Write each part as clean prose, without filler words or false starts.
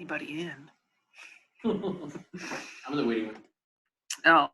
anybody in. I'm in the waiting room. Oh.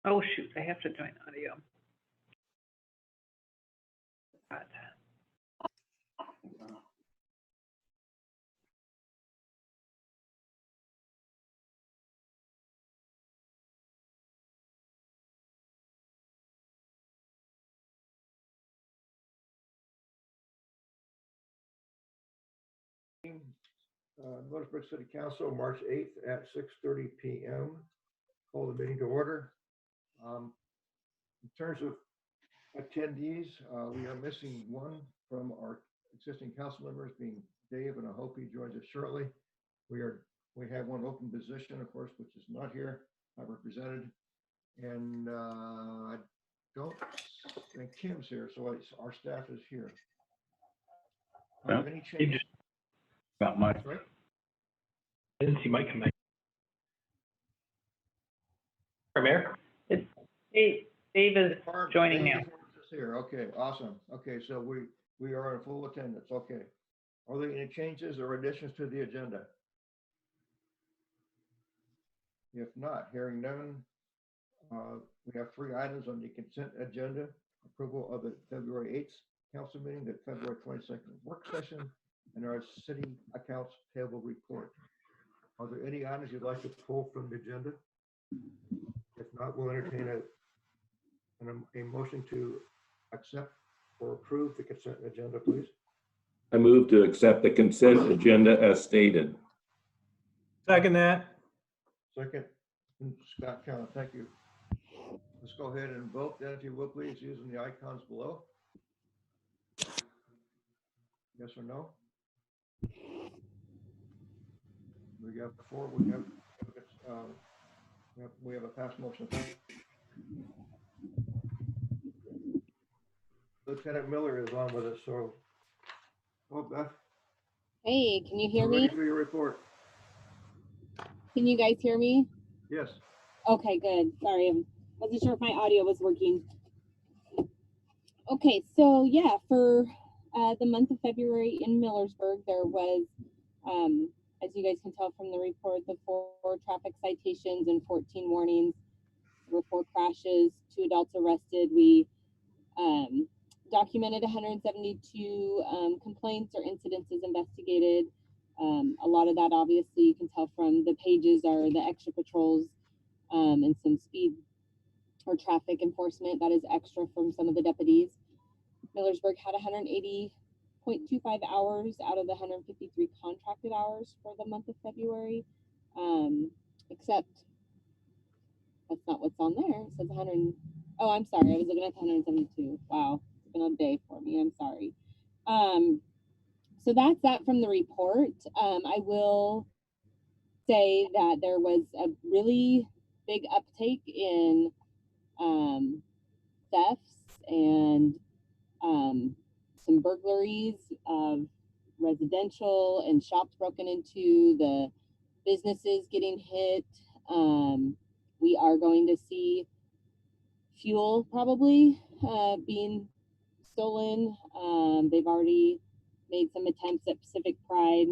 Oh, shoot, I have to join audio. God. Millersburg City Council, March 8th at 6:30 p.m. Call the meeting to order. In terms of attendees, we are missing one from our existing council members, being Dave, and I hope he joins us shortly. We have one open position, of course, which is not here, not represented, and I don't think Kim's here, so our staff is here. Yeah, Any changes? About Mike. Right? I didn't see Mike come back. Mayor? Dave is joining now. Dave is here. Okay, awesome. Okay, so we are in full attendance. Okay. Are there any changes or additions to the agenda? If not, hearing none, we have 3 items on the consent agenda: approval of the February 8th council meeting, the February 22nd work session, and our city accounts payable report. Are there any items you'd like to pull from the agenda? If not, we'll entertain a motion to accept or approve the consent agenda, please. I move to accept the consent agenda as stated. Second that. Second, Scott Count, thank you. Let's go ahead and vote then, if you will, please, using the icons below. Yes or no? We got 4. We have a pass motion. Lieutenant Miller is on with us, so. Oh, Beth. Hey, can you hear We're ready me? for your report. Can you guys hear me? Yes. Okay, good. Sorry, I wasn't sure if my audio was working. Okay, so yeah, for the month of February in Millersburg, there was, as you guys can tell from the report, the 4 traffic citations and 14 warnings. There were 4 crashes, 2 adults arrested. We documented 172 complaints or incidences investigated. A lot of that, obviously, you can tell from the pages, are the extra patrols and some speed or traffic enforcement that is extra from some of the deputies. Millersburg had 180.25 hours out of the 153 contracted hours for the month of February, except that's not what's on there. It says 100. Oh, I'm sorry. I was looking at 172. Wow, it's been a day for me. I'm sorry. So that's that from the report. I will say that there was a really big uptake in thefts and some burglaries of residential and shops broken into, the businesses getting hit. We are going to see fuel probably being stolen. They've already made some attempts at Pacific Pride,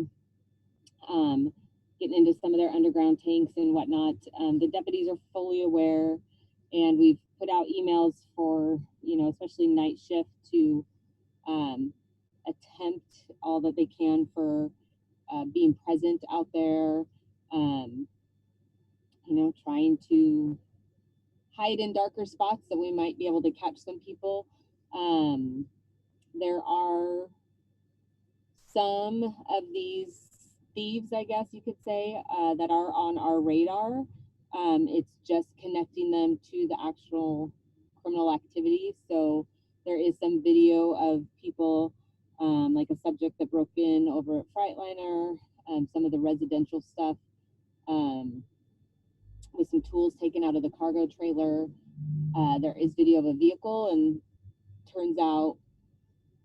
getting into some of their underground tanks and whatnot. The deputies are fully aware, and we've put out emails for, especially night shift, to attempt all that they can for being present out there, trying to hide in darker spots that we might be able to catch some people. There are some of these thieves, I guess you could say, that are on our radar. It's just connecting them to the actual criminal activity. So there is some video of people, like a subject that broke in over at Freightliner, some of the residential stuff, with some tools taken out of the cargo trailer. There is video of a vehicle, and turns out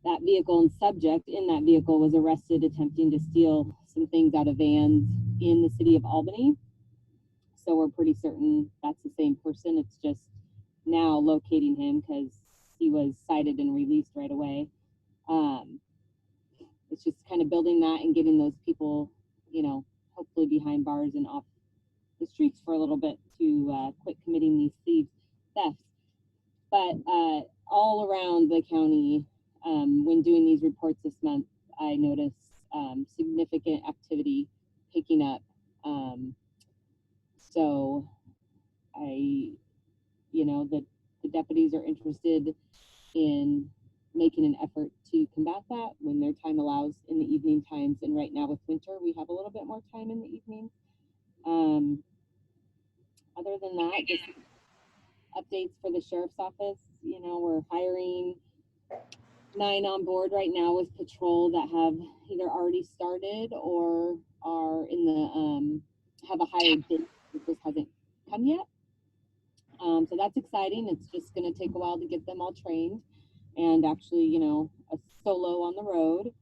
that vehicle and subject in that vehicle was arrested attempting to steal some things out of vans in the city of Albany. So we're pretty certain that's the same person. It's just now locating him because he was cited and released right away. It's just kind of building that and getting those people, hopefully behind bars and off the streets for a little bit to quit committing these thefts. But all around the county, when doing these reports this month, I noticed significant activity picking up. So the deputies are interested in making an effort to combat that when their time allows in the evening times. And right now with winter, we have a little bit more time in the evening. Other than that, just updates for the sheriff's office. We're hiring 9 on board right now with patrol that have either already started or are in the have a hired date. This hasn't come yet. So that's exciting. It's just going to take a while to get them all trained and actually, a solo on the road.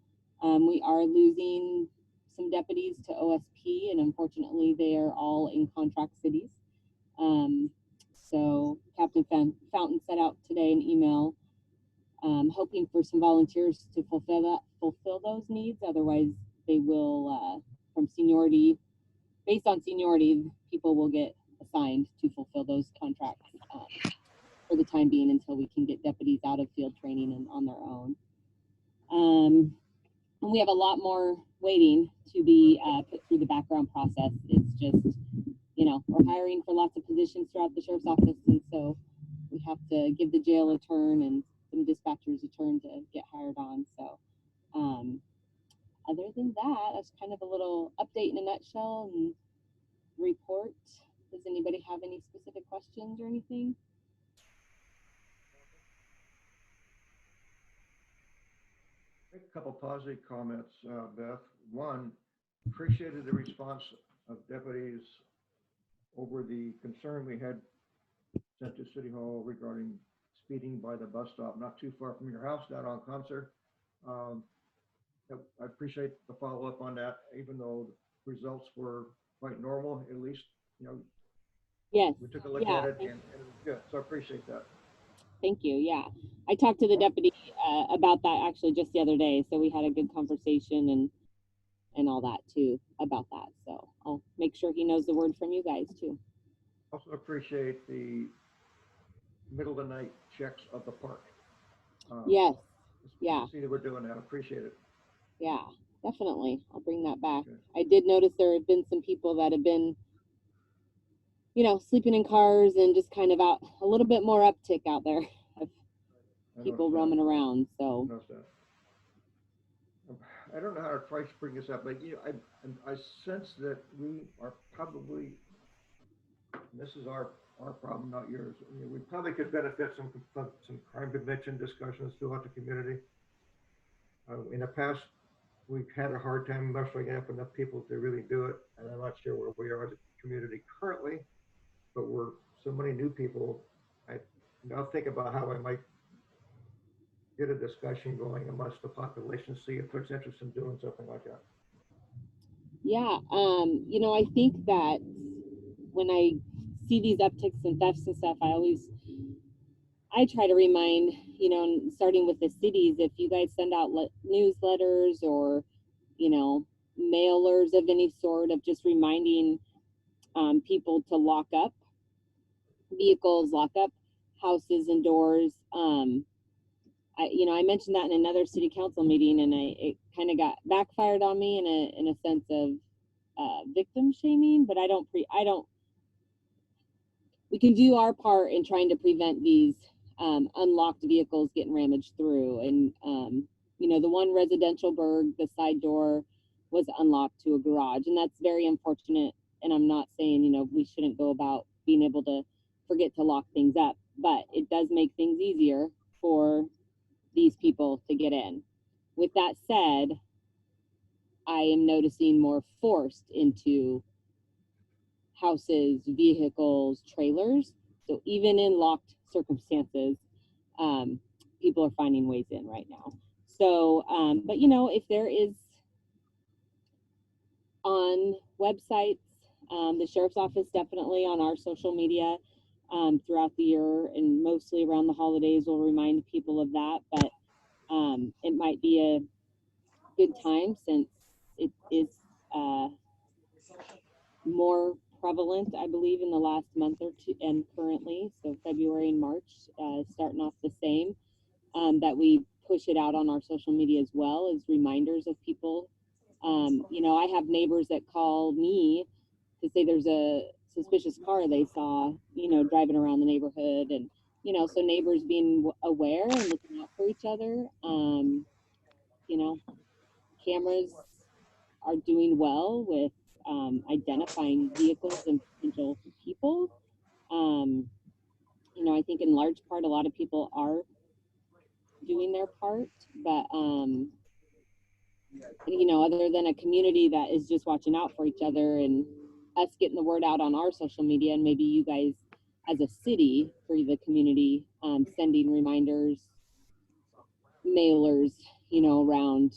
We are losing some deputies to OSP, and unfortunately they are all in contract cities. So Captain Fountain set out today an email hoping for some volunteers to fulfill those needs. Otherwise, they will, from seniority, based on seniority, people will get assigned to fulfill those contracts for the time being until we can get deputies out of field training and on their own. And we have a lot more waiting to be put through the background process. It's just, we're hiring for lots of positions throughout the sheriff's office, and so we have to give the jail a turn and some dispatchers a turn to get hired on. So other than that, that's kind of a little update in a nutshell and report. Does anybody have any specific questions or anything? Make a couple positive comments, Beth. One, appreciated the response of deputies over the concern we had sent to City Hall regarding speeding by the bus stop, not too far from your house, down on Concert. I appreciate the follow-up on that, even though the results were quite normal. At least, Yes. we took a look at it and it was good. So I appreciate that. Thank you. Yeah, I talked to the deputy about that actually just the other day, so we had a good conversation and all that too about that. So I'll make sure he knows the word from you guys too. Also appreciate the middle of the night checks of the park. Yes. It's good Yeah. to see that we're doing that. Appreciate it. Yeah, definitely. I'll bring that back. Okay. I did notice there have been some people that have been, sleeping in cars and just kind of out a little bit more uptick out there of people roaming around. So I don't know how to try to bring this up, but I sense that we are probably, and this is our problem, not yours. We probably could benefit some crime prevention discussions throughout the community. In the past, we've had a hard time mustering up enough people to really do it, and I'm not sure where we are as a community currently, but we're so many new people. I'll think about how I might get a discussion going amongst the population, see if there's interest in doing something like that. yeah, I think that when I see these upticks and thefts and stuff, I try to remind, starting with the cities, if you guys send out newsletters or, mailers of any sort, of just reminding people to lock up vehicles, lock up houses and doors, I mentioned that in another city council meeting, and it kind of got backfired on me in a sense of victim shaming. But we can do our part in trying to prevent these unlocked vehicles getting ramaged through. And the one residential burg, the side door was unlocked to a garage, and that's very unfortunate. And I'm not saying we shouldn't go about being able to forget to lock things up, but it does make things easier for these people to get in. With that said, I am noticing more forced into houses, vehicles, trailers. So even in locked circumstances, people are finding ways in right now. So, but if there is on websites, the sheriff's office definitely on our social media throughout the year, and mostly around the holidays, will remind people of that. But it might be a good time, since it is more prevalent, I believe, in the last month or two, and currently, so February and March, starting off the same, that we push it out on our social media as well as reminders of people. I have neighbors that call me to say there's a suspicious car they saw, driving around the neighborhood, and so neighbors being aware and looking out for each other. Cameras are doing well with identifying vehicles and potential people. I think in large part, a lot of people are doing their part, but other than a community that is just watching out for each other, and us getting the word out on our social media, and maybe you guys as a city for the community, sending reminders, mailers, around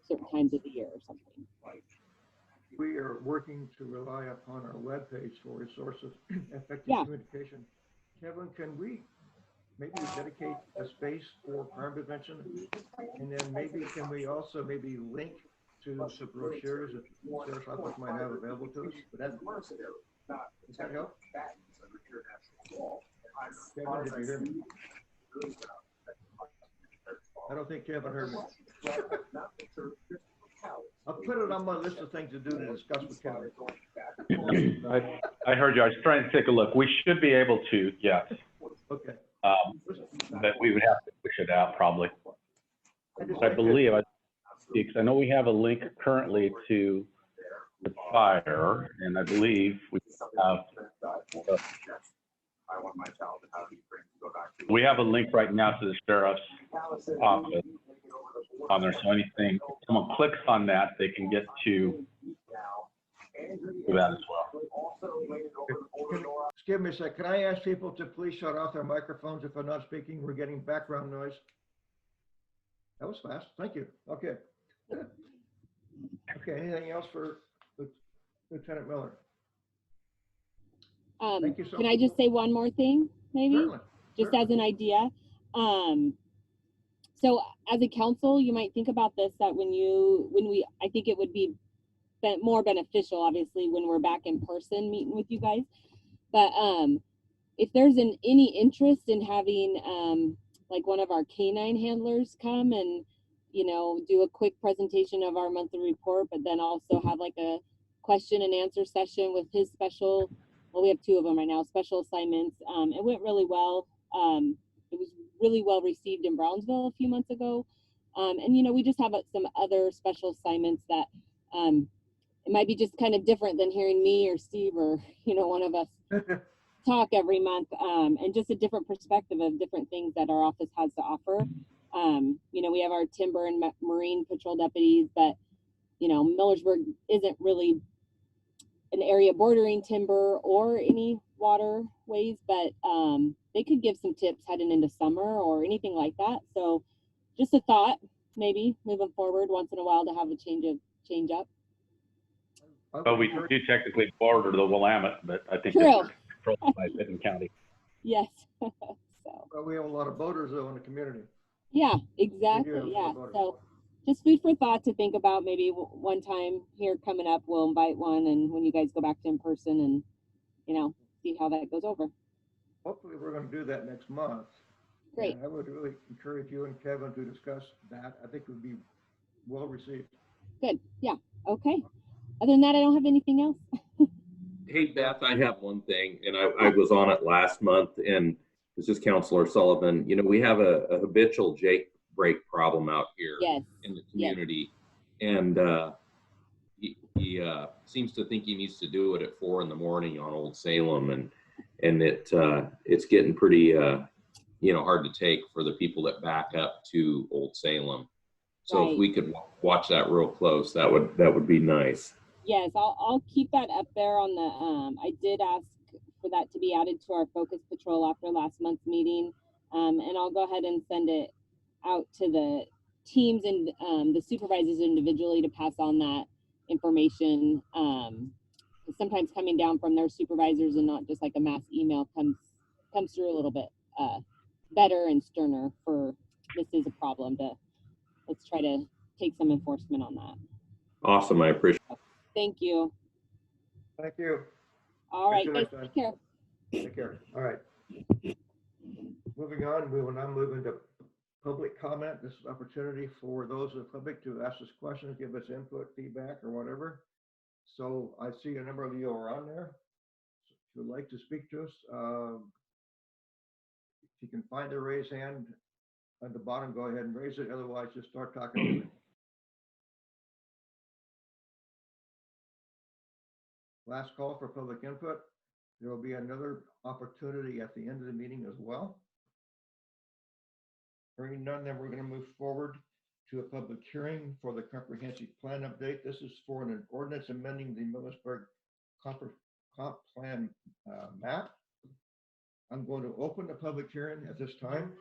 certain times of the year or something. We are working to rely upon our webpage for a source of effective communication. Kevin, can we maybe dedicate a space for crime prevention? And then maybe can we also link to some brochures that the sheriff's office might have available to us? Does that help? Kevin, did you hear me? I don't think Kevin heard me. I'll put it on my list of things to do to discuss with Kevin. I heard you. I was trying to take a look. We should be able to, yes. Okay. But we would have to push it out probably. I believe, because I know we have a link currently to the fire, and I believe we have a link right now to the sheriff's office on there. So anything, if someone clicks on that, they can get to that as well. Excuse me a sec. Can I ask people to please shut off their microphones if they're not speaking? We're getting background noise. That was fast. Thank you. Okay. Okay. Anything else for Lieutenant Miller? Thank you so much. Can I just say one more thing, maybe? Certainly. Just as an idea. So as a council, you might think about this, that I think it would be more beneficial, obviously, when we're back in person meeting with you guys. But if there's any interest in having like one of our canine handlers come and, do a quick presentation of our monthly report, but then also have like a question and answer session with his special, well, we have two of them right now, special assignments. It went really well. It was really well received in Brownsville a few months ago. And, we just have some other special assignments that it might be just kind of different than hearing me or Steve or, one of us talk every month, and just a different perspective of different things that our office has to offer. We have our timber and marine patrol deputies, but, Millersburg isn't really an area bordering timber or any waterways, but they could give some tips heading into summer or anything like that. So just a thought, maybe moving forward once in a while to have a change up. But we do technically border the Willamette, but I think True. that's controlled by Benton County. Yes. So. Well, we have a lot of boaters though in the community. Yeah, exactly. Yeah. So just food for thought to think about. Maybe one time here coming up, we'll invite one, and when you guys go back to in person, and see how that goes over. Hopefully we're going to do that next month. Great. And I would really encourage you and Kevin to discuss that. I think it would be well received. Good. Yeah. Okay. Other than that, I don't have anything else. Hey, Beth, I have one thing, and I was on it last month, and this is Counselor Sullivan. You know, we have a habitual break problem out here Yes. in the community, and he seems to think he needs to do it at 4 in the morning on Old Salem, and it's getting pretty hard to take for the people that back up to Old Salem. So Right. if we could watch that real close, that would be nice. Yes, I'll keep that up there on the, I did ask for that to be added to our focus patrol after last month's meeting. And I'll go ahead and send it out to the teams and the supervisors individually to pass on that information. Sometimes coming down from their supervisors and not just like a mass email comes through a little bit better and sterner for this is a problem let's try to take some enforcement on that. Awesome, I appreciate it. Thank you. Thank you. All right, Thank guys, you, take care. Take care. All right. Moving on, we will now move into public comment. This is an opportunity for those in the public to ask us questions, give us input, feedback, or whatever. So I see a number of you are on there. If you'd like to speak to us, if you can find the raise hand at the bottom, go ahead and raise it. Otherwise, just start talking to me. Last call for public input. There will be another opportunity at the end of the meeting as well. Hearing none, then we're going to move forward to a public hearing for the comprehensive plan update. This is for an ordinance amending the Millersburg comp plan map. I'm going to open the public hearing at this time,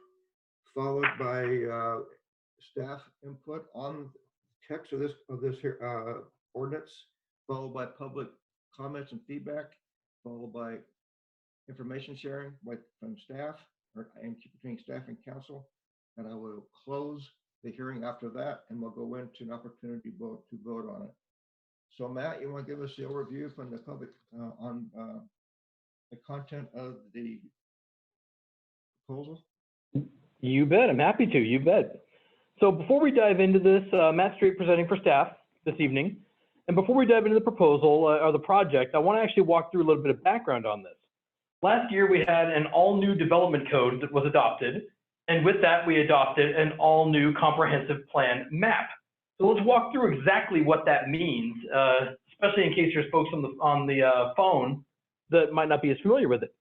followed by staff input on text of this ordinance, followed by public comments and feedback, followed by information sharing from staff and between staff and council. And I will close the hearing after that, and we'll go into an opportunity to vote on it. So Matt, you want to give us the overview from the public on the content of the proposal? You bet. I'm happy to. You bet. So before we dive into this, Matt Street presenting for staff this evening. And before we dive into the proposal or the project, I want to actually walk through a little bit of background on this. Last year, we had an all-new development code that was adopted. And with that, we adopted an all-new comprehensive plan map. So let's walk through exactly what that means, especially in case there's folks on the phone that might not be as familiar with it.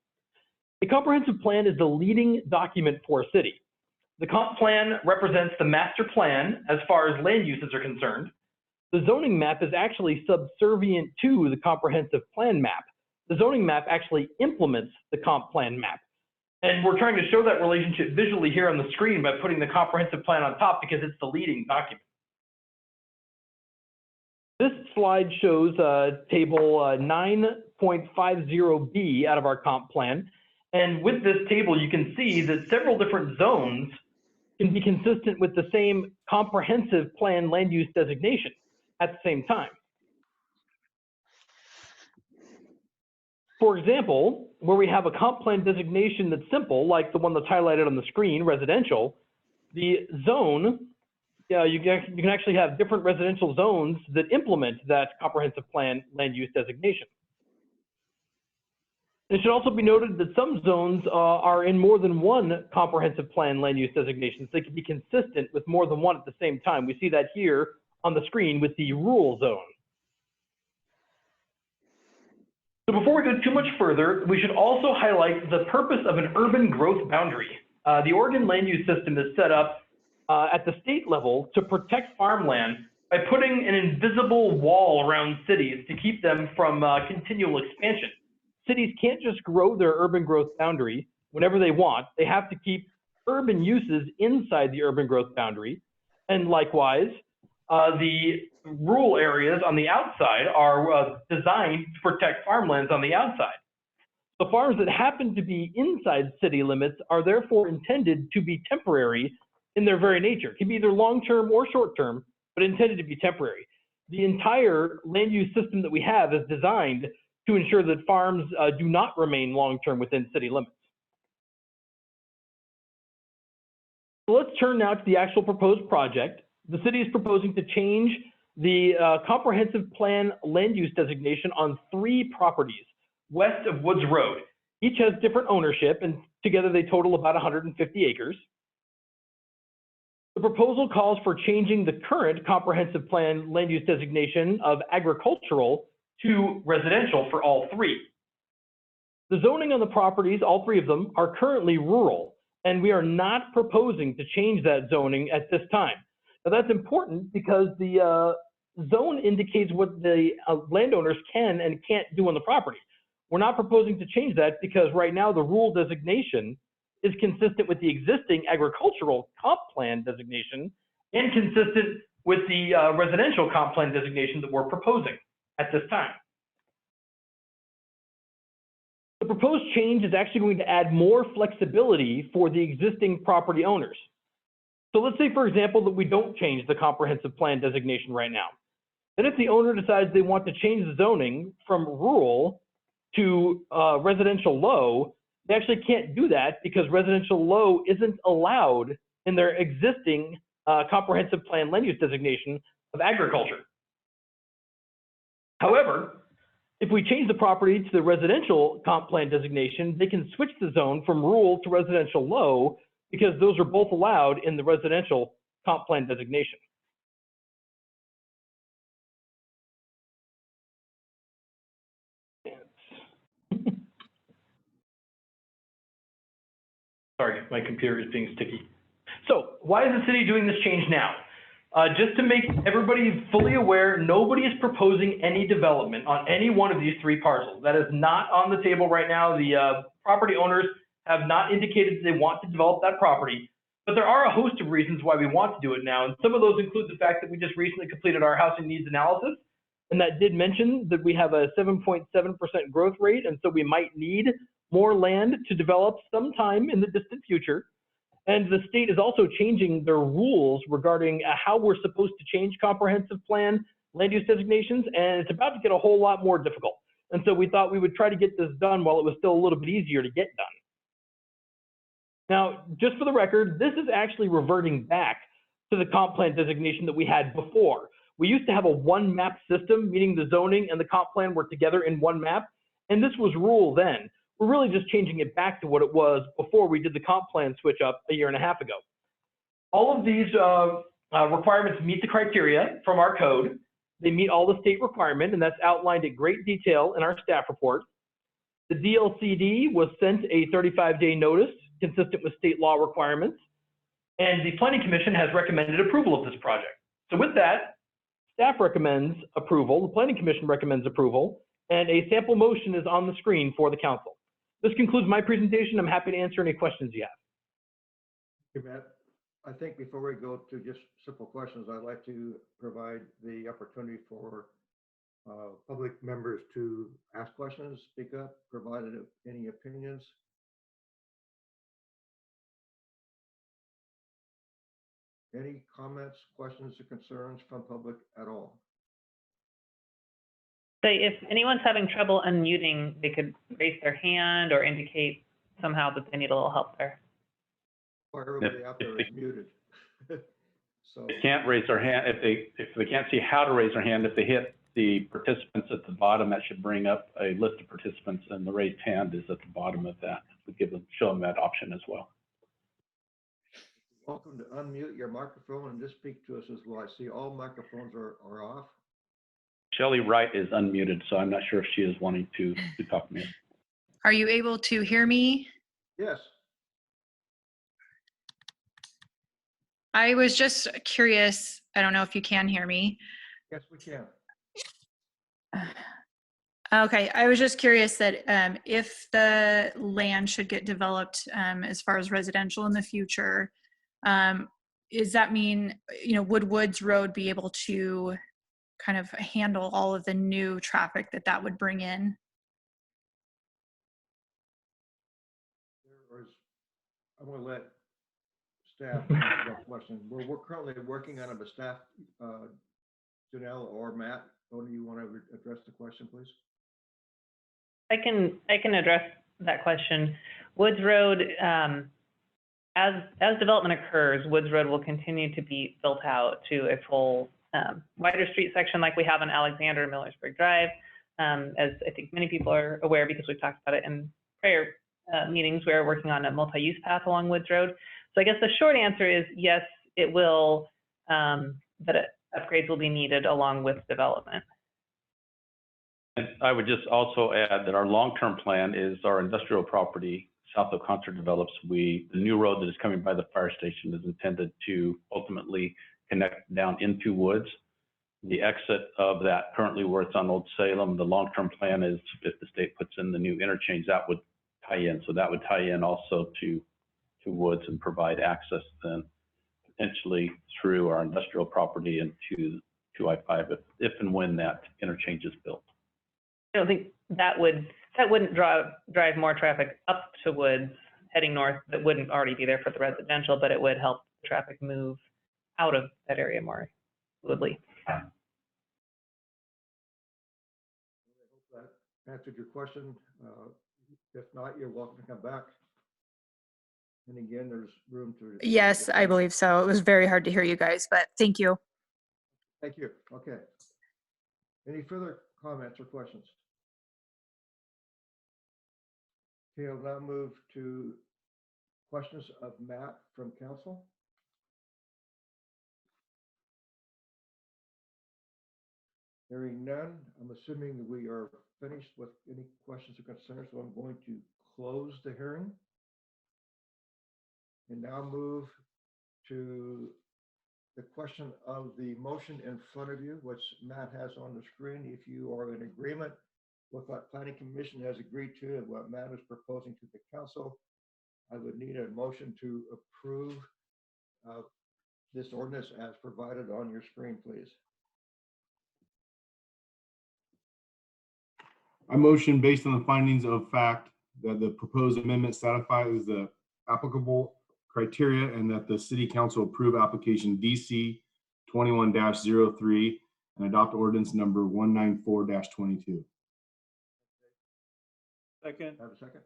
A comprehensive plan is the leading document for a city. The comp plan represents the master plan as far as land uses are concerned. The zoning map is actually subservient to the comprehensive plan map. The zoning map actually implements the comp plan map. And we're trying to show that relationship visually here on the screen by putting the comprehensive plan on top because it's the leading document. This slide shows table 9.50B out of our comp plan. And with this table, you can see that several different zones can be consistent with the same comprehensive plan land use designation at the same time. For example, where we have a comp plan designation that's simple, like the one that's highlighted on the screen, residential, the zone, you can actually have different residential zones that implement that comprehensive plan land use designation. It should also be noted that some zones are in more than one comprehensive plan land use designation, so they can be consistent with more than one at the same time. We see that here on the screen with the rural zone. So before we go too much further, we should also highlight the purpose of an urban growth boundary. The Oregon land use system is set up at the state level to protect farmland by putting an invisible wall around cities to keep them from continual expansion. Cities can't just grow their urban growth boundary whenever they want. They have to keep urban uses inside the urban growth boundary. And likewise, the rural areas on the outside are designed to protect farmlands on the outside. The farms that happen to be inside city limits are therefore intended to be temporary in their very nature. It can be either long-term or short-term, but intended to be temporary. The entire land use system that we have is designed to ensure that farms do not remain long-term within city limits. So let's turn now to the actual proposed project. The city is proposing to change the comprehensive plan land use designation on 3 properties west of Woods Road. Each has different ownership, and together they total about 150 acres. The proposal calls for changing the current comprehensive plan land use designation of agricultural to residential for all 3. The zoning on the properties, all 3 of them, are currently rural, and we are not proposing to change that zoning at this time. Now that's important because the zone indicates what the landowners can and can't do on the property. We're not proposing to change that because right now the rural designation is consistent with the existing agricultural comp plan designation and consistent with the residential comp plan designation that we're proposing at this time. The proposed change is actually going to add more flexibility for the existing property owners. So let's say, for example, that we don't change the comprehensive plan designation right now. Then if the owner decides they want to change the zoning from rural to residential low, they actually can't do that because residential low isn't allowed in their existing comprehensive plan land use designation of agriculture. However, if we change the property to the residential comp plan designation, they can switch the zone from rural to residential low because those are both allowed in the residential comp plan designation. Sorry, my computer is being sticky. So why is the city doing this change now? Just to make everybody fully aware, nobody is proposing any development on any one of these 3 parcels. That is not on the table right now. The property owners have not indicated they want to develop that property, but there are a host of reasons why we want to do it now. And some of those include the fact that we just recently completed our housing needs analysis. And that did mention that we have a 7.7% growth rate. And so we might need more land to develop sometime in the distant future. And the state is also changing their rules regarding how we're supposed to change comprehensive plan land use designations, and it's about to get a whole lot more difficult. And so we thought we would try to get this done while it was still a little bit easier to get done. Now, just for the record, this is actually reverting back to the comp plan designation that we had before. We used to have a 1 map system, meaning the zoning and the comp plan were together in 1 map, and this was rural then. We're really just changing it back to what it was before we did the comp plan switch up a year and a half ago. All of these requirements meet the criteria from our code. They meet all the state requirements, and that's outlined in great detail in our staff report. The DLCD was sent a 35-day notice consistent with state law requirements, and the Planning Commission has recommended approval of this project. So with that, staff recommends approval, the Planning Commission recommends approval, and a sample motion is on the screen for the council. This concludes my presentation. I'm happy to answer any questions you have. Hey, Matt, I think before we go to just simple questions, I'd like to provide the opportunity for public members to ask questions, speak up, provide any opinions. Any comments, questions, or concerns from public at all? So if anyone's having trouble unmuting, they could raise their hand or indicate somehow that they need a little help there. Or everybody out there is muted. So They can't raise their hand, if they can't see how to raise their hand, if they hit the participants at the bottom, that should bring up a list of participants, and the raised hand is at the bottom of that. We show them that option as well. welcome to unmute your microphone and just speak to us as well. I see all microphones are off. Shelley Wright is unmuted, so I'm not sure if she is wanting to talk to me. Are you able to hear me? Yes. I was just curious. I don't know if you can hear me. Yes, we can. Okay, I was just curious that if the land should get developed as far as residential in the future, does that mean, would Woods Road be able to kind of handle all of the new traffic that would bring in? I'm going to let staff answer that question. We're currently working on it, but staff, Janelle or Matt, do you want to address the question, please? I can address that question. Woods Road as development occurs, Woods Road will continue to be built out to a full wider street section like we have on Alexander and Millersburg Drive. As I think many people are aware because we've talked about it in prior meetings, we're working on a multi-use path along Woods Road. So I guess the short answer is yes, it will, but upgrades will be needed along with development. And I would just also add that our long-term plan is our industrial property south of Concert Develops. The new road that is coming by the fire station is intended to ultimately connect down into Woods. The exit of that currently where it's on Old Salem, the long-term plan is if the state puts in the new interchange, that would tie in. So that would tie in also to Woods and provide access then potentially through our industrial property and to I-5 if and when that interchange is built. I don't think that wouldn't drive more traffic up to Woods heading north that wouldn't already be there for the residential, but it would help traffic move out of that area more fluidly. I hope that answered your question. If not, you're welcome to come back. And again, there's room to. Yes, I believe so. It was very hard to hear you guys, but thank you. Thank you. Okay. Any further comments or questions? Okay, I'll now move to questions of Matt from council. Hearing none, I'm assuming that we are finished with any questions or concerns, so I'm going to close the hearing. And now move to the question of the motion in front of you, which Matt has on the screen. If you are in agreement with what Planning Commission has agreed to and what Matt is proposing to the council, I would need a motion to approve this ordinance as provided on your screen, please. I motion based on the findings of fact that the proposed amendment satisfies the applicable criteria and that the city council approve application DC 21-03 and adopt ordinance number 194-22. Second. Have a second.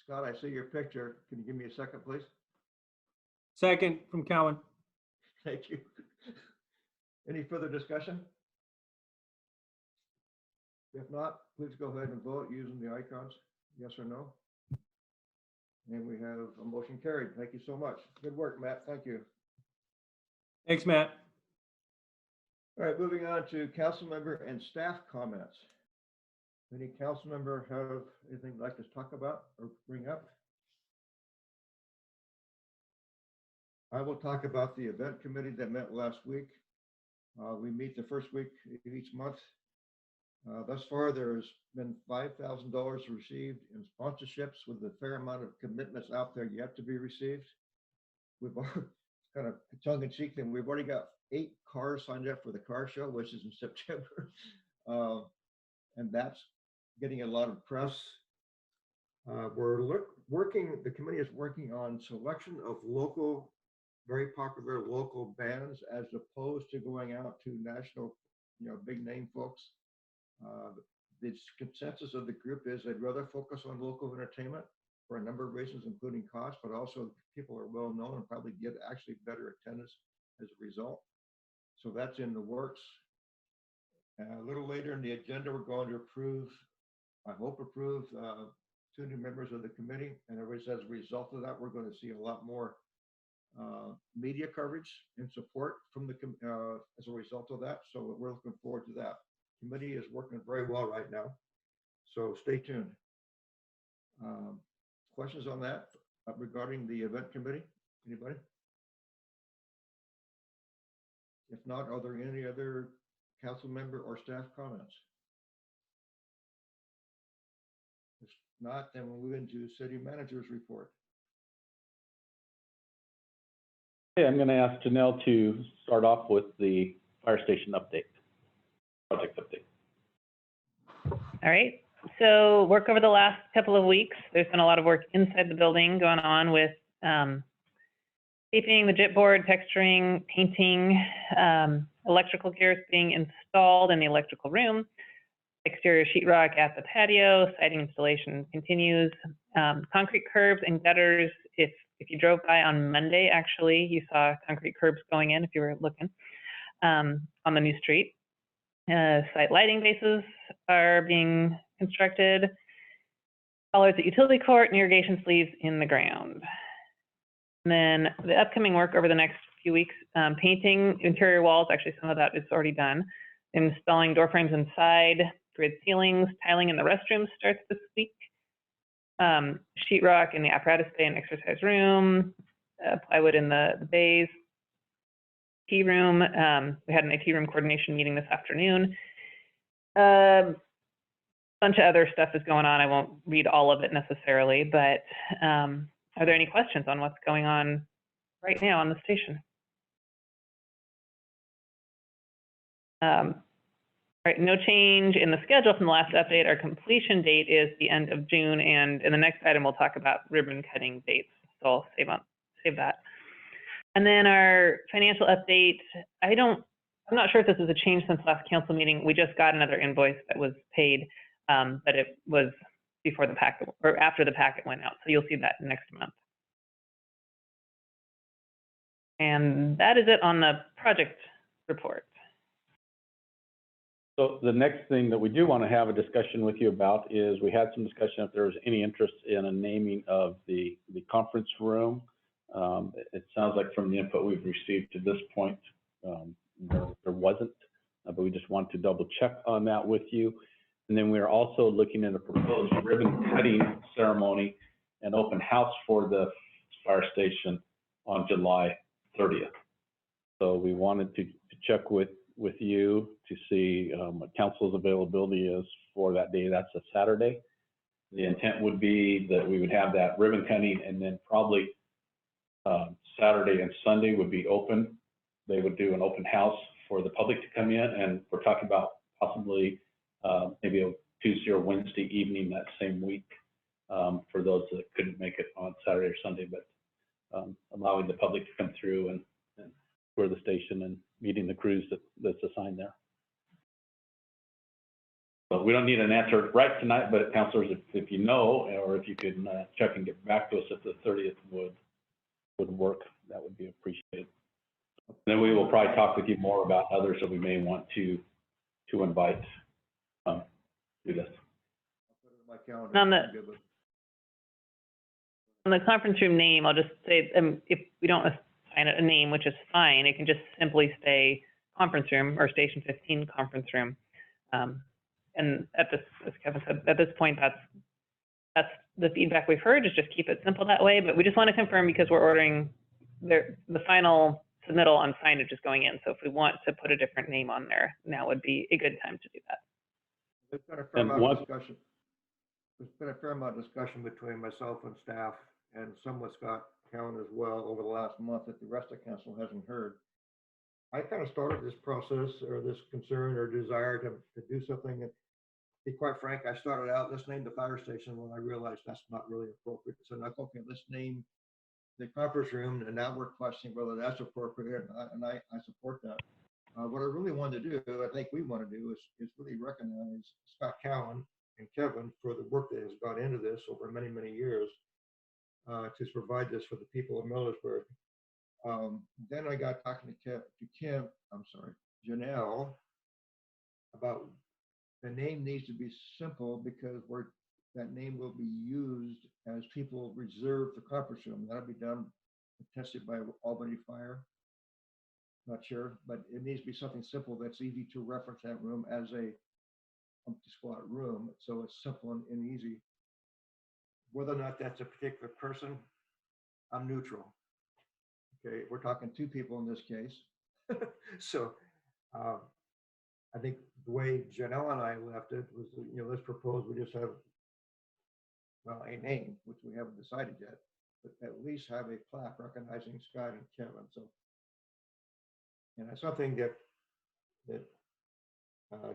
Scott, I see your picture. Can you give me a second, please? Second from Cowan. Thank you. Any further discussion? If not, please go ahead and vote using the icons, yes or no. And we have a motion carried. Thank you so much. Good work, Matt. Thank you. Thanks, Matt. All right, moving on to council member and staff comments. Any council member have anything they'd like to talk about or bring up? I will talk about the event committee that met last week. We meet the first week of each month. Thus far, there's been $5,000 received in sponsorships with a fair amount of commitments out there yet to be received. We've kind of tongue in cheek thing. We've already got 8 cars signed up for the car show, which is in September. And that's getting a lot of press. The committee is working on selection of local, very popular local bands as opposed to going out to national, big name folks. The consensus of the group is they'd rather focus on local entertainment for a number of reasons, including cost, but also people are well known and probably get actually better attendance as a result. So that's in the works. A little later in the agenda, we're going to approve, I hope approve 2 new members of the committee. And as a result of that, we're going to see a lot more media coverage and support from the as a result of that. So we're looking forward to that. Committee is working very well right now, so stay tuned. Questions on that regarding the event committee? Anybody? If not, are there any other council member or staff comments? If not, then we'll move into city manager's report. Okay, I'm going to ask Janelle to start off with the fire station update. Project update. All right. So work over the last couple of weeks. There's been a lot of work inside the building going on with taping the JIT board, texturing, painting, electrical gears being installed in the electrical room, exterior sheetrock at the patio, siding installation continues. Concrete curbs and gutters, if you drove by on Monday, actually, you saw concrete curbs going in if you were looking on the new street. Site lighting bases are being constructed. Bollards at utility court and irrigation sleeves in the ground. And then the upcoming work over the next few weeks, painting interior walls, actually some of that is already done. Installing door frames inside, grid ceilings, tiling in the restrooms starts this week. Sheetrock in the apparatus bay and exercise room, plywood in the bays. IT room, we had an IT room coordination meeting this afternoon. Bunch of other stuff is going on. I won't read all of it necessarily, but are there any questions on what's going on right now on the station? All right, no change in the schedule from the last update. Our completion date is the end of June, and in the next item, we'll talk about ribbon cutting dates. So I'll save that. And then our financial update, I'm not sure if this is a change since last council meeting. We just got another invoice that was paid, but it was before the packet or after the packet went out. So you'll see that next month. And that is it on the project report. So the next thing that we do want to have a discussion with you about is we had some discussion if there was any interest in a naming of the conference room. It sounds like from the input we've received to this point, there wasn't, but we just want to double check on that with you. And then we are also looking at a proposed ribbon cutting ceremony and open house for the fire station on July 30th. So we wanted to check with you to see what council's availability is for that day. That's a Saturday. The intent would be that we would have that ribbon cutting, and then probably Saturday and Sunday would be open. They would do an open house for the public to come in, and we're talking about possibly maybe a Tuesday or Wednesday evening that same week for those that couldn't make it on Saturday or Sunday, but allowing the public to come through and tour the station and meeting the crews that's assigned there. But we don't need an answer right tonight, but councilors, if you know, or if you could check and get back to us if the 30th would work, that would be appreciated. Then we will probably talk with you more about others that we may want to invite to this. On the conference room name, I'll just say if we don't assign it a name, which is fine, it can just simply say conference room or Station 15 conference room. And at this, as Kevin said, at this point, that's the feedback we've heard, is just keep it simple that way. But we just want to confirm because we're ordering the final submittal on signage is going in. So if we want to put a different name on there, now would be a good time to do that. There's been a fair amount of discussion. There's been a fair amount of discussion between myself and staff and some with Scott Cowan as well over the last month that the rest of council hasn't heard. I kind of started this process or this concern or desire to do something. And to be quite frank, I started out, let's name the fire station when I realized that's not really appropriate. So I thought, okay, let's name the conference room, and now we're questioning whether that's appropriate, and I support that. What I really want to do, I think we want to do, is really recognize Scott Cowan and Kevin for the work that has gone into this over many, many years to provide this for the people of Millersburg. Then I got talking to Janelle, about the name needs to be simple because that name will be used as people reserve the conference room. That'll be done, tested by Albany Fire. Not sure, but it needs to be something simple that's easy to reference that room as a empty squat room. So it's simple and easy. Whether or not that's a particular person, I'm neutral. Okay, we're talking two people in this case. So I think the way Janelle and I left it was, let's propose we just have, well, a name, which we haven't decided yet, but at least have a plaque recognizing Scott and Kevin. So, and that's something that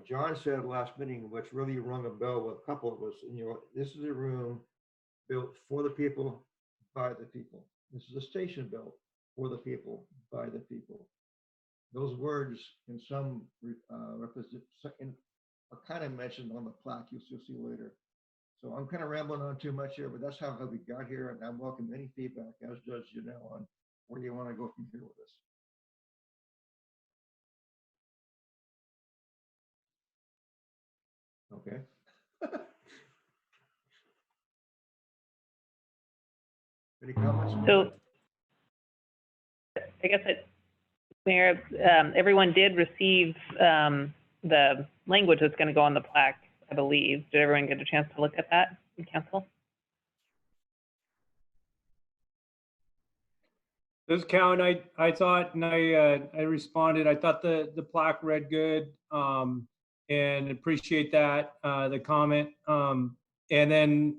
John said last meeting, which really rung a bell with a couple of us. This is a room built for the people, by the people. This is a station built for the people, by the people. Those words in some are kind of mentioned on the plaque you'll see later. So I'm kind of rambling on too much here, but that's how we got here, and I welcome any feedback, as does Janelle, on where you want to go from here with this. Okay. Any comments? So I guess Mayor, everyone did receive the language that's going to go on the plaque, I believe. Did everyone get a chance to look at that in council? This is Cowan. I thought, and I responded, I thought the plaque read good, and appreciate that, the comment. And then,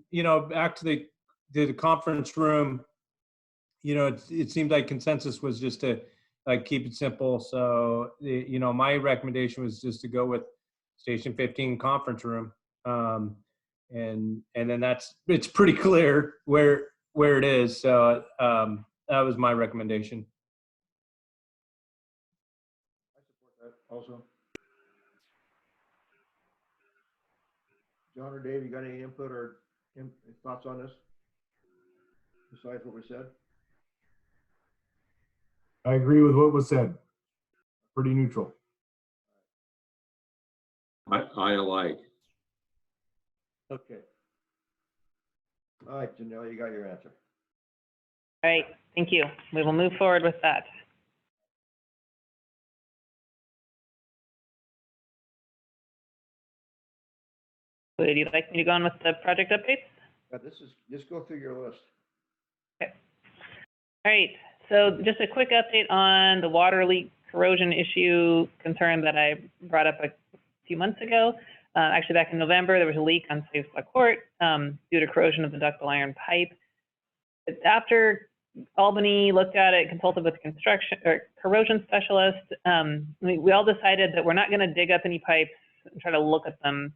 back to the conference room, it seemed like consensus was just to keep it simple. So, my recommendation was just to go with Station 15 conference room. And then it's pretty clear where it is. So, that was my recommendation. I support that also. John or Dave, you got any input or thoughts on this? Besides what we said? I agree with what was said. Pretty neutral. I like. Okay. All right, Janelle, you got your answer. All right, thank you. We will move forward with that. Would you like me to go on with the project updates? Yeah, just go through your list. Okay. All right, so just a quick update on the water leak corrosion issue concern that I brought up a few months ago. Actually, back in November, there was a leak on Safe Court due to corrosion of the ductile iron pipe. After Albany looked at it, consulted with construction or corrosion specialist, we all decided that we're not going to dig up any pipes and try to look at them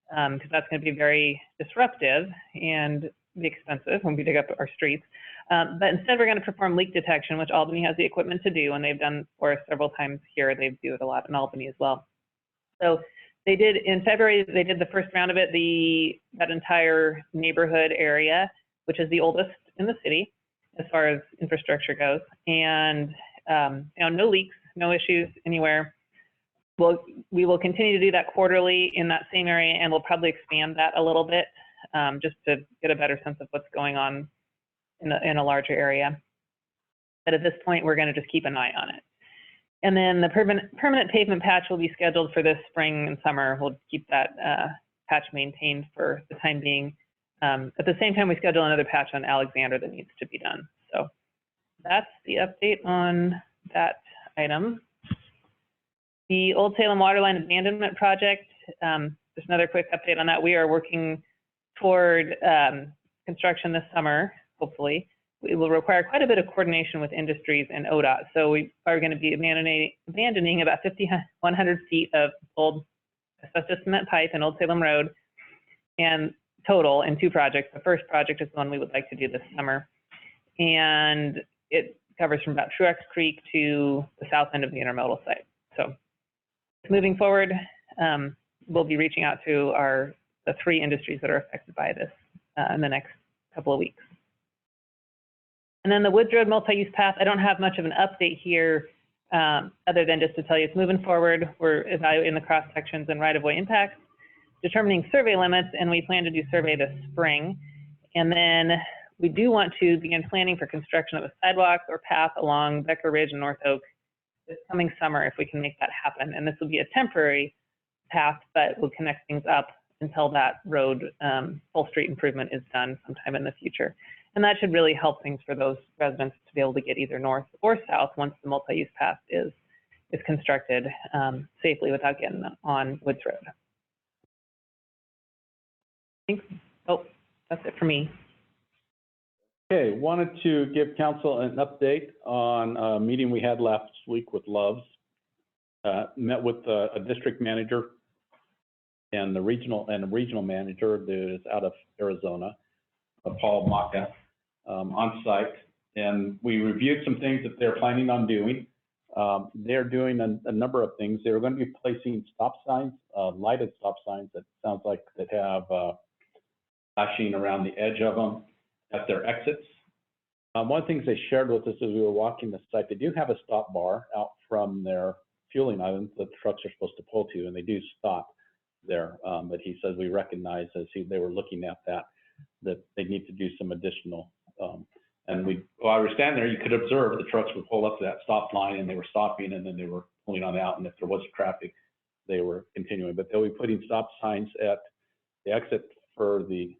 because that's going to be very disruptive and be expensive when we dig up our streets. But instead, we're going to perform leak detection, which Albany has the equipment to do, and they've done for us several times here. They do it a lot in Albany as well. So they did in February. They did the first round of it. That entire neighborhood area, which is the oldest in the city as far as infrastructure goes, and no leaks, no issues anywhere. We will continue to do that quarterly in that same area, and we'll probably expand that a little bit just to get a better sense of what's going on in a larger area. But at this point, we're going to just keep an eye on it. And then the permanent pavement patch will be scheduled for this spring and summer. We'll keep that patch maintained for the time being. At the same time, we schedule another patch on Alexander that needs to be done. So that's the update on that item. The Old Salem Waterline Abandonment Project, just another quick update on that. We are working toward construction this summer, hopefully. It will require quite a bit of coordination with industries and ODOT. So we are going to be abandoning about 100 feet of old asbestos cement pipe in Old Salem Road, and total in 2 projects. The first project is the one we would like to do this summer. And it covers from about Truex Creek to the south end of the intermodal site. So moving forward, we'll be reaching out to the 3 industries that are affected by this in the next couple of weeks. And then the Woods Road multi-use path, I don't have much of an update here other than just to tell you it's moving forward. We're evaluating the cross sections and right-of-way impacts, determining survey limits, and we plan to do survey this spring. And then we do want to begin planning for construction of a sidewalk or path along Becker Ridge and North Oak this coming summer if we can make that happen. And this will be a temporary path, but will connect things up until that road full street improvement is done sometime in the future. And that should really help things for those residents to be able to get either north or south once the multi-use path is constructed safely without getting on Woods Road. Thanks. Oh, that's it for me. Okay, wanted to give council an update on a meeting we had last week with Loves. Met with a district manager and the regional manager that is out of Arizona, Paul Maka, on site. And we reviewed some things that they're planning on doing. They're doing a number of things. They're going to be placing stop signs, lighted stop signs that sounds like that have flashing around the edge of them at their exits. One of the things they shared with us as we were walking the site, they do have a stop bar out from their fueling island that the trucks are supposed to pull to, and they do stop there. But he says we recognize as they were looking at that they need to do some additional. And while I was standing there, you could observe the trucks would pull up to that stop line and they were stopping and then they were pulling on out. And if there was traffic, they were continuing. But they'll be putting stop signs at the exit for the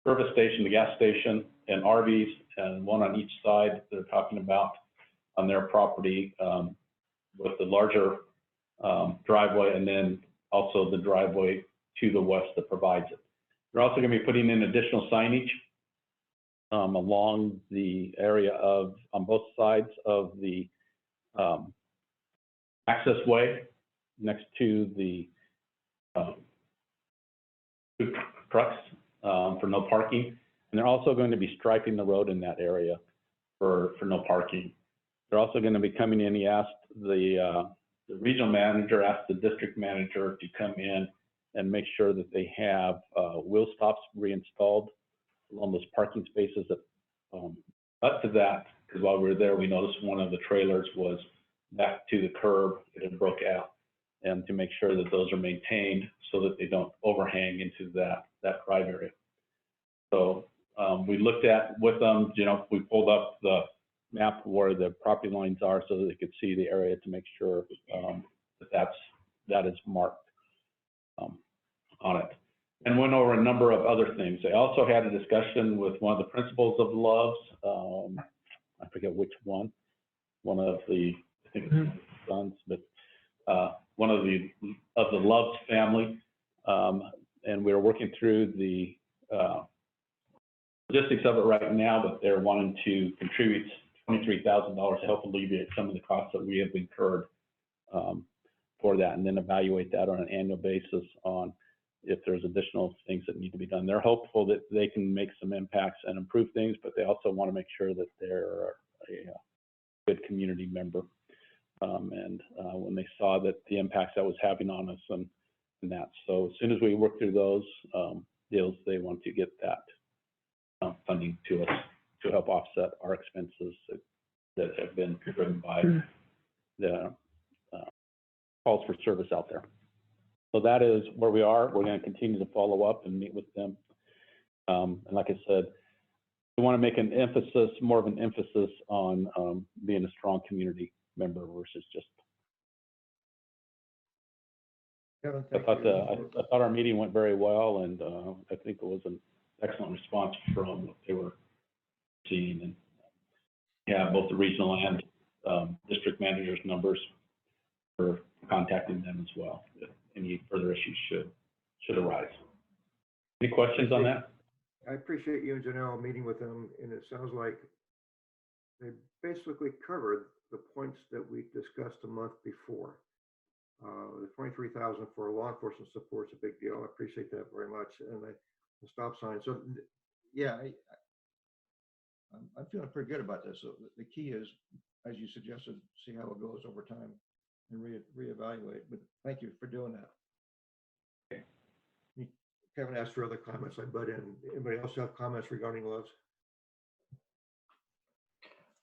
service station, the gas station, and RVs, and one on each side they're talking about on their property with the larger driveway, and then also the driveway to the west that provides it. They're also going to be putting in additional signage along the area on both sides of the access way next to the food trucks for no parking. And they're also going to be striping the road in that area for no parking. They're also going to be coming in. He asked the regional manager, asked the district manager to come in and make sure that they have wheel stops reinstalled along those parking spaces. That up to that, because while we were there, we noticed one of the trailers was back to the curb. It had broke out, and to make sure that those are maintained so that they don't overhang into that drive area. So we looked at with them, we pulled up the map where the property lines are so that they could see the area to make sure that is marked on it, and went over a number of other things. They also had a discussion with one of the principals of Love's. I forget which one. One of the, I think it's sons, but one of the Love's family, and we were working through the logistics of it right now, but they're wanting to contribute $23,000 to help alleviate some of the costs that we have incurred for that, and then evaluate that on an annual basis on if there's additional things that need to be done. They're hopeful that they can make some impacts and improve things, but they also want to make sure that they're a good community member. And when they saw that the impacts that was having on us and that. So as soon as we work through those deals, they want to get that funding to us to help offset our expenses that have been driven by the calls for service out there. So that is where we are. We're going to continue to follow up and meet with them. And like I said, we want to make more of an emphasis on being a strong community member versus just. Kevin, I thank you. thought our meeting went very well, and I think it was an excellent response from what they were seeing. And yeah, both the regional and district managers' numbers for contacting them as well if any further issues should arise. Any questions on that? I appreciate you and Janelle meeting with them, and it sounds like they basically covered the points that we discussed a month before. The $23,000 for law enforcement support is a big deal. I appreciate that very much. And the stop sign. So yeah, I'm feeling pretty good about this. So the key is, as you suggested, see how it goes over time and reevaluate. But thank you for doing that. Okay. Kevin asked for other comments. I butt in. Anybody else have comments regarding Love's?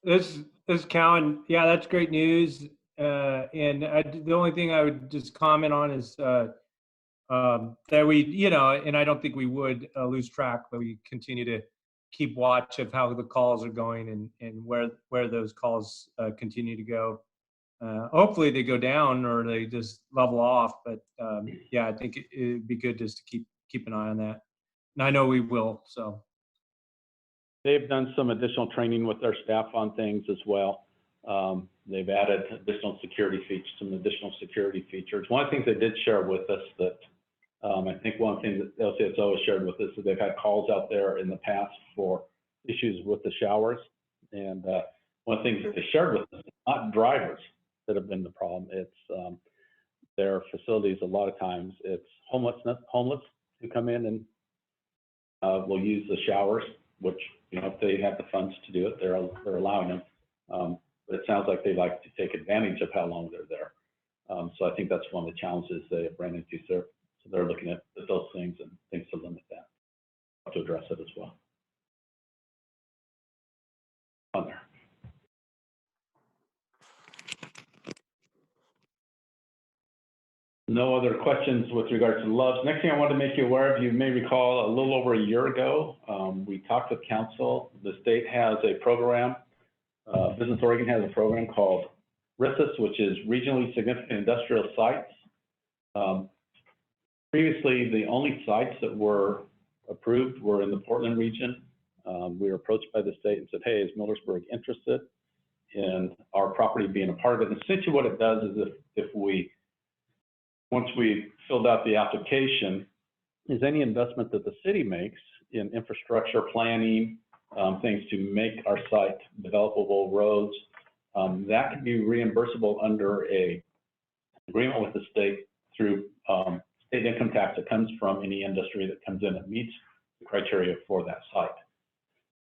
This is Cowan. Yeah, that's great news. And the only thing I would just comment on is that we, and I don't think we would lose track, but we continue to keep watch of how the calls are going and where those calls continue to go. Hopefully they go down or they just level off. But yeah, I think it'd be good just to keep an eye on that. And I know we will, so. They've done some additional training with their staff on things as well. They've added additional security features. One of the things they did share with us that I think one thing that LCSO has shared with us is they've had calls out there in the past for issues with the showers. And one of the things that they shared with us, not drivers that have been the problem. It's their facilities. A lot of times it's homeless who come in and will use the showers, which, if they have the funds to do it, they're allowing them. But it sounds like they like to take advantage of how long they're there. So I think that's one of the challenges they have ran into. So they're looking at those things and things to limit that. to address it as well. On there. No other questions with regards to Loves. Next thing I want to make you aware of, you may recall a little over a year ago, we talked with council. The state has a program, Business Oregon has a program called RISIS, which is Regionally Significant Industrial Sites. Previously, the only sites that were approved were in the Portland region. We were approached by the state and said, hey, is Millersburg interested in our property being a part of it? And essentially what it does is once we filled out the application, is any investment that the city makes in infrastructure planning, things to make our site developable, roads, that can be reimbursable under a agreement with the state through state income tax that comes from any industry that comes in that meets the criteria for that site.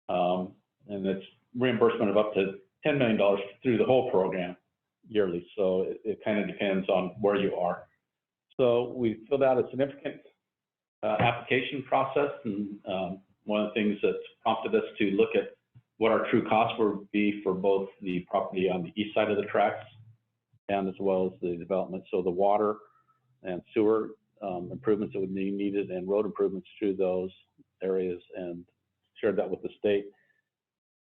And it's reimbursement of up to $10 million through the whole program yearly. So it kind of depends on where you are. So we filled out a significant application process, and one of the things that prompted us to look at what our true costs would be for both the property on the east side of the tracks and as well as the development. So the water and sewer improvements that would be needed and road improvements through those areas, and shared that with the state.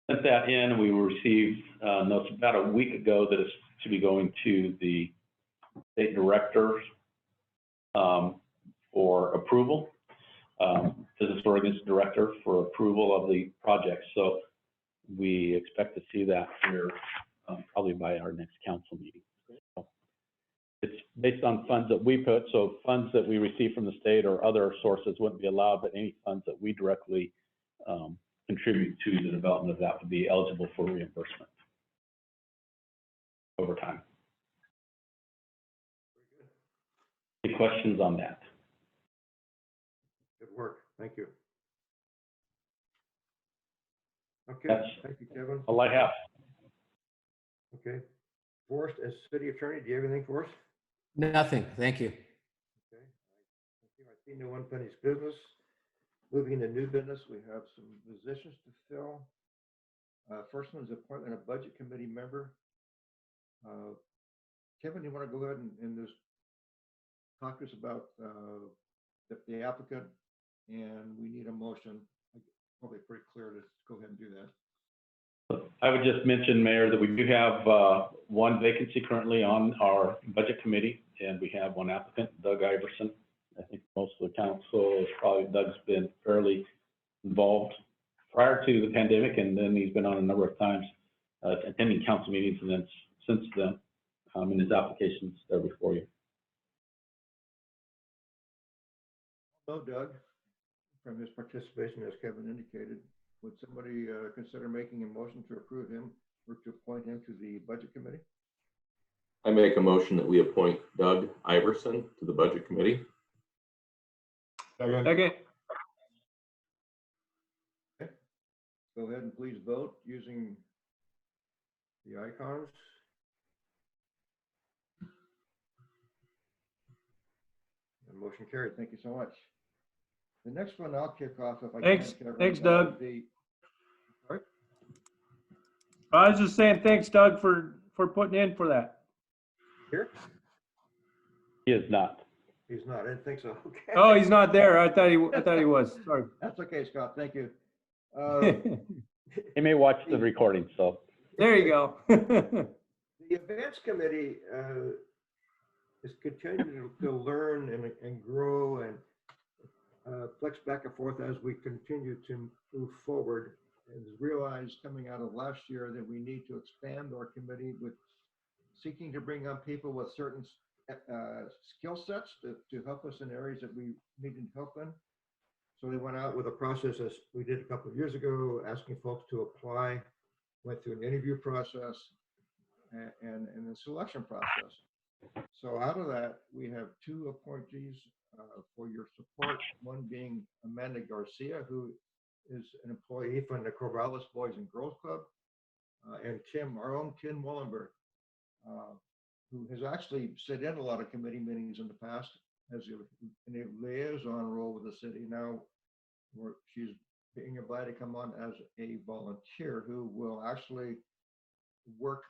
Sent that in, and we received notes about a week ago that it should be going to the state director for approval, Business Oregon's director for approval of the project. So we expect to see that here probably by our next council meeting. So it's based on funds that we put, so funds that we receive from the state or other sources wouldn't be allowed, but any funds that we directly contribute to the development of that would be eligible for reimbursement over time. Any questions on that? Good work. Thank you. Okay, That's thank you, Kevin. all I have. Okay. Forrest, as city attorney, do you have anything for us? Nothing, thank you. Okay. I see no unfinished business. Moving into new business, we have some positions to fill. First one is appointment of budget committee member. Kevin, you want to go ahead and just talk to us about the applicant, and we need a motion. Probably pretty clear to go ahead and do that. I would just mention, Mayor, that we do have one vacancy currently on our budget committee, and we have one applicant, Doug Iverson. I think most of the council is probably, Doug's been fairly involved prior to the pandemic, and then he's been on a number of times attending council meetings, and then since then, in his applications there before you. Hello, Doug. From his participation, as Kevin indicated, would somebody consider making a motion to approve him or to appoint him to the budget committee? I make a motion that we appoint Doug Iverson to the budget committee. Second. Second. Go ahead and please vote using the icons. And motion carried. Thank you so much. The next one I'll kick off if I Thanks. can. Thanks, Doug. Sorry? I was just saying, thanks, Doug, for putting in for that. Here? He is not. He's not. I didn't think so. Okay. Oh, he's not there. I thought he was. Sorry. That's okay, Scott. Thank you. He may watch the recording, so. There you go. The events committee is continuing to learn and grow and flex back and forth as we continue to move forward, and has realized coming out of last year that we need to expand our committee with seeking to bring on people with certain skill sets to help us in areas that we needed help in. So they went out with a process as we did a couple of years ago, asking folks to apply, went through an interview process and a selection process. So out of that, we have two appointees for your support, one being Amanda Garcia, who is an employee from the Corvallis Boys and Girls Club, and our own Tim Wallenberg, who has actually sat in a lot of committee meetings in the past as in a liaison role with the city. Now she's being invited to come on as a volunteer who will actually work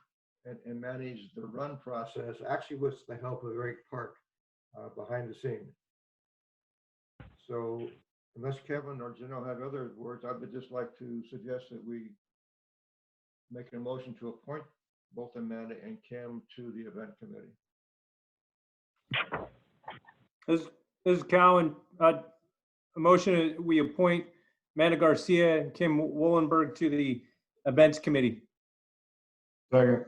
and manage the run process, actually with the help of Eric Park behind the scene. So unless Kevin or Janelle have other words, I would just like to suggest that we make a motion to appoint both Amanda and Kim to the event committee. This is Cowan. A motion, we appoint Amanda Garcia and Kim Wollenberg to the events committee. Second.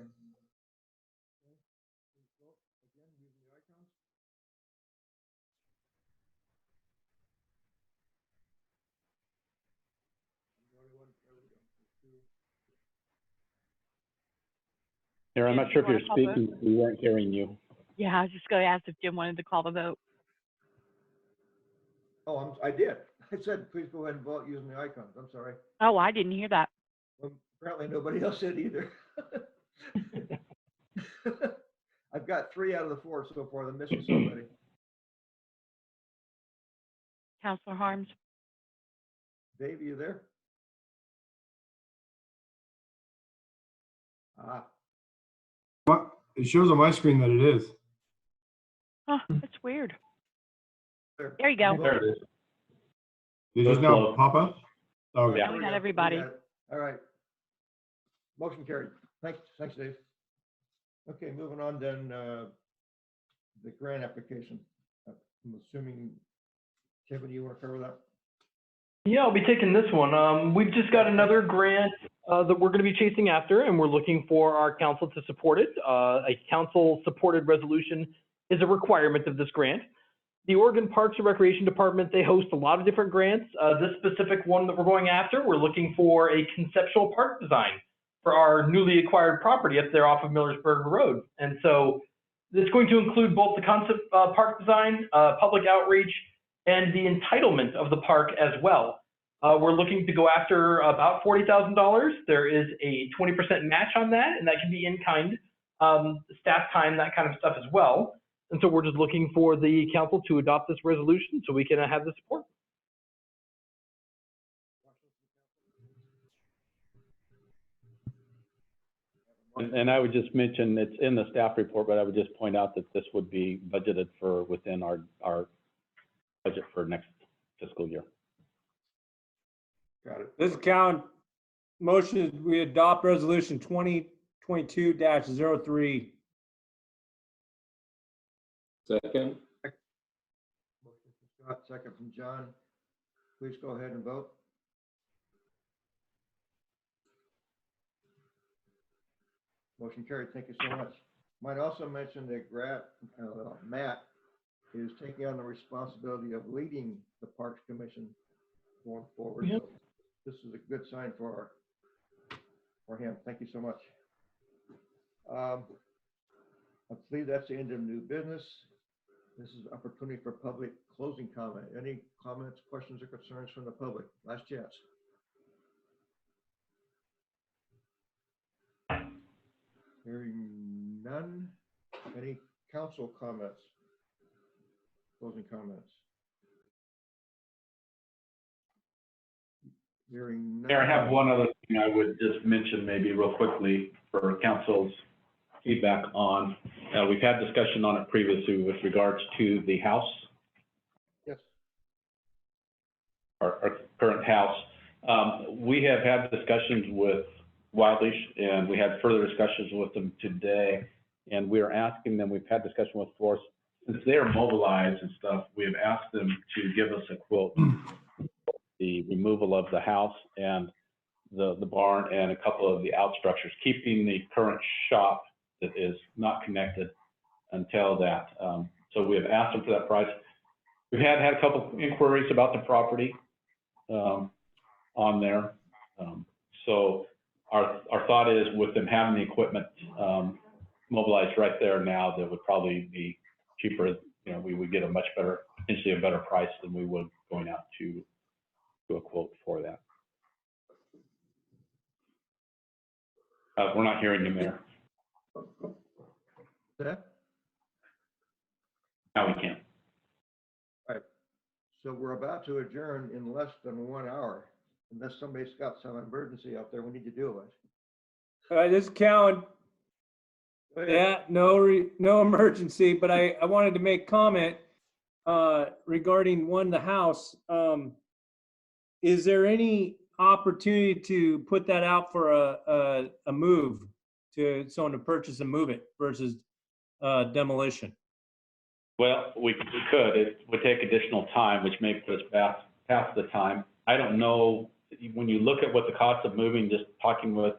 Here, I'm not sure if you're speaking, we weren't hearing you. Yeah, I was just going to ask if Jim wanted to call the vote. Oh, I did. I said, please go ahead and vote using the icons. I'm sorry. Oh, I didn't hear that. Well, apparently nobody else did either. I've got 3 out of the 4 so far. I'm missing somebody. Counselor Harms? Dave, you there? Ah, What? It shows on my screen that it is. Oh, that's weird. there. There you go. There it is. Did it just now pop up? Oh, Yeah. Now we There got go. everybody. We got it. All right. Motion carried. Thanks, Dave. Okay, moving on then, the grant application. I'm assuming, Kevin, you want to cover that? Yeah, I'll be taking this one. We've just got another grant that we're going to be chasing after, and we're looking for our council to support it. A council-supported resolution is a requirement of this grant. The Oregon Parks and Recreation Department, they host a lot of different grants. This specific one that we're going after, we're looking for a conceptual park design for our newly acquired property up there off of Millersburg Road. And so it's going to include both the concept park design, public outreach, and the entitlement of the park as well. We're looking to go after about $40,000. There is a 20% match on that, and that can be in kind, staff time, that kind of stuff as well. And so we're just looking for the council to adopt this resolution so we can have the support. And I would just mention, it's in the staff report, but I would just point out that this would be budgeted for within our budget for next fiscal year. Got it. This is Cowan. Motion, we adopt resolution 2022-03. Second. Motion from Scott, second from John. Please go ahead and vote. Motion carried. Thank you so much. Might also mention that Matt is taking on the responsibility of leading the Parks Commission going forward. Yep. So this is a good sign for him. Thank you so much. I believe that's the end of new business. This is an opportunity for public closing comment. Any comments, questions, or concerns from the public? Last chance. Hearing none. Any council comments? Closing comments? Hearing none. Mayor, I have one other thing I would just mention maybe real quickly for council's feedback on. We've had discussion on it previously with regards to the house, Yes. our current house. We have had discussions with Wildleash, and we had further discussions with them today. And we are asking them, we've had discussion with Flores, since they are mobilized and stuff, we have asked them to give us a quote, the removal of the house and the barn and a couple of the out structures, keeping the current shop that is not connected until that. So we have asked them for that price. We've had a couple inquiries about the property on there. So our thought is with them having the equipment mobilized right there now, that would probably be cheaper. You know, we would get a much better, potentially a better price than we would going out to a quote for that. We're not hearing you, Mayor. That? Now we can. All right. So we're about to adjourn in less than 1 hour. Unless somebody's got some emergency out there, we need to deal with. All right, this is Cowan. Go ahead. Yeah, no emergency, but I wanted to make comment regarding the house. Is there any opportunity to put that out for a move to someone to purchase and move it versus demolition? Well, we could. It would take additional time, which may put us past the time. I don't know, when you look at what the cost of moving, just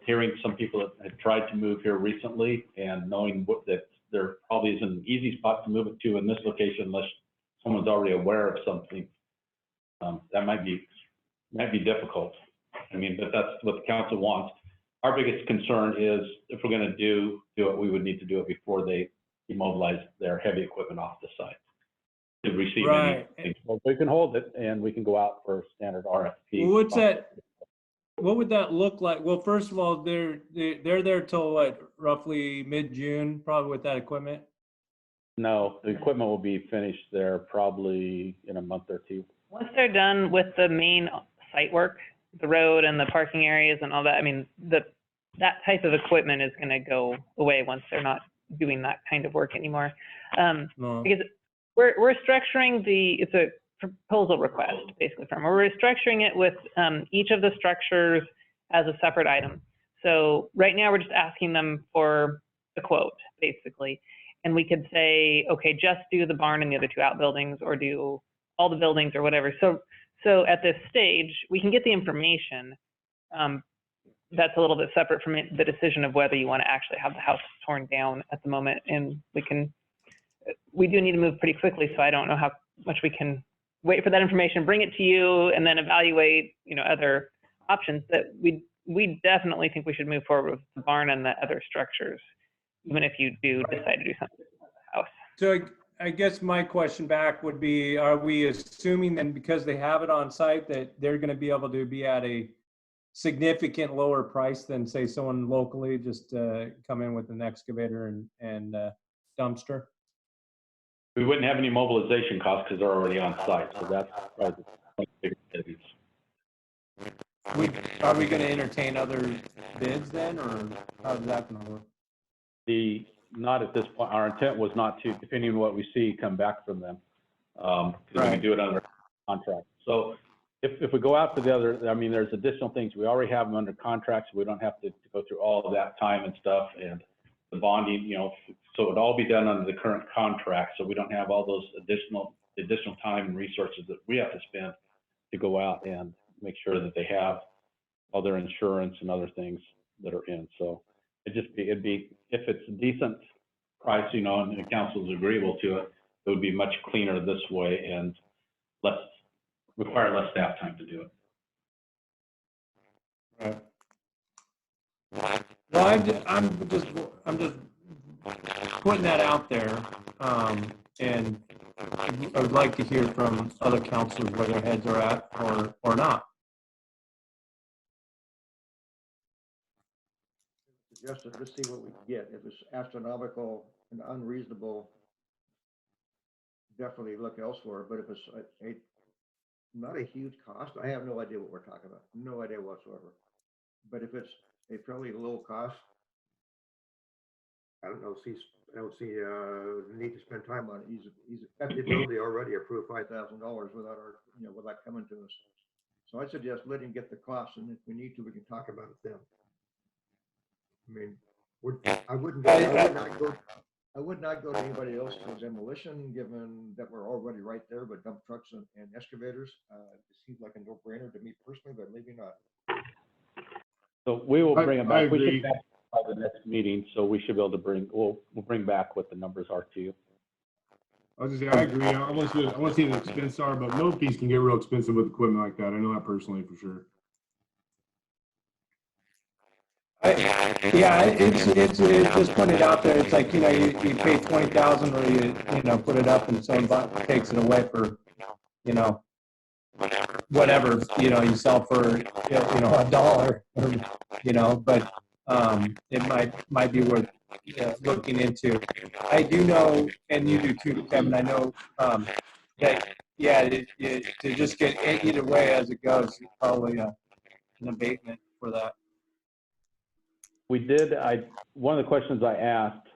hearing some people that had tried to move here recently and knowing that there probably isn't an easy spot to move it to in this location unless someone's already aware of something. That might be difficult. I mean, but that's what the council wants. Our biggest concern is if we're going to do it, we would need to do it before they demobilize their heavy equipment off the site to receive Right. anything. Well, we can hold it and we can go out for standard RFP. What would that look like? Well, first of all, they're there till what, roughly mid-June, probably with that equipment? No, the equipment will be finished there probably in a month or two. Once they're done with the main site work, the road and the parking areas and all that, I mean, that type of equipment is going to go away once they're not doing that kind of work anymore. No. Because we're structuring it's a proposal request basically we're restructuring it with each of the structures as a separate item. So right now we're just asking them for the quote basically. And we could say, okay, just do the barn and the other two outbuildings or do all the buildings or whatever. So at this stage, we can get the information. That's a little bit separate from the decision of whether you want to actually have the house torn down at the moment. And we do need to move pretty quickly, so I don't know how much we can wait for that information, bring it to you, and then evaluate, other options. That we definitely think we should move forward with the barn and the other structures, even if you do decide to do something with the house. So I guess my question back would be, are we assuming then because they have it on site that they're going to be able to be at a significant lower price than say someone locally just come in with an excavator and dumpster? We wouldn't have any mobilization costs because they're already on site. So that's probably the biggest difference. Are we going to entertain other bids then, or how's that going to work? Not at this point. Our intent was not to, depending on what we see, come back from them. Because we Right. can do it under contract. So if we go out to the other, I mean, there's additional things. We already have them under contract, so we don't have to go through all of that time and stuff and the bonding, so it'd all be done under the current contract. So we don't have all those additional time and resources that we have to spend to go out and make sure that they have all their insurance and other things that are in. So it'd be, if it's a decent price, and the council's agreeable to it, it would be much cleaner this way and require less staff time to do it. Right. Well, I'm just putting that out there, and I would like to hear from other councilors where their heads are at or not. Suggested, let's see what we can get. If it's astronomical and unreasonable, definitely look elsewhere. But if it's not a huge cost, I have no idea what we're talking about. No idea whatsoever. But if it's a fairly low cost, I don't see the need to spend time on it. He's got the ability already approved $5,000 without coming to us. So I suggest let him get the cost, and if we need to, we can talk about it then. I mean, I would not go to anybody else for demolition, given that we're already right there with dump trucks and excavators. It seems like a no-brainer to me personally, but maybe not. So we will bring them I back. We agree. should back by the next meeting, so we should be able to we'll bring back what the numbers are to you. I was just saying, I agree. I want to see what the expenses are, but mill piece can get real expensive with equipment like that. I know that personally for sure. Yeah, it's just pointed out there. It's like, you pay 20,000 or you put it up and someone takes it away for, whatever, you sell for, $1, but it might be worth looking into. I do know, and you do too, Kevin, I know yeah, to just get either way as it goes, probably an abatement for that. We did, one of the questions I asked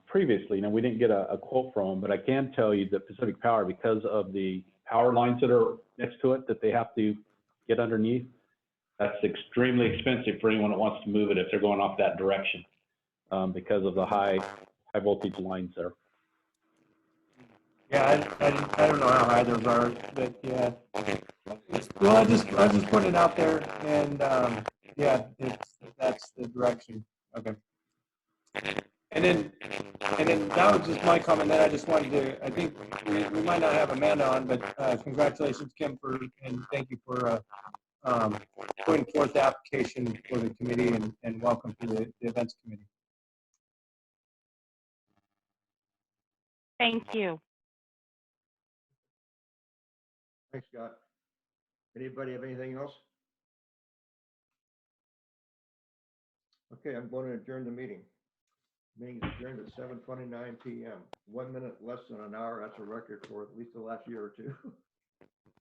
previously, we didn't get a quote from them, but I can tell you that Pacific Power, because of the power lines that are next to it that they have to get underneath, that's extremely expensive for anyone that wants to move it if they're going off that direction because of the high voltage lines there. Yeah, I don't know how high those are, but yeah. Well, I just put it out there, and yeah, that's the direction. Okay. And then that was just my comment. Then I just wanted to, I think we might not have Amanda on, but congratulations, Kim, and thank you for putting forth the application for the committee, and welcome to the events committee. Thank you. Thanks, Scott. Anybody have anything else? Okay, I'm going to adjourn the meeting. Meeting is adjourned at 7:29 p.m. 1 minute less than an hour. That's a record for at least the last year or two.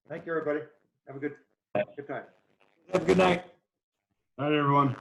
Thank you, everybody. Have a good time. Have a good night. All right, everyone.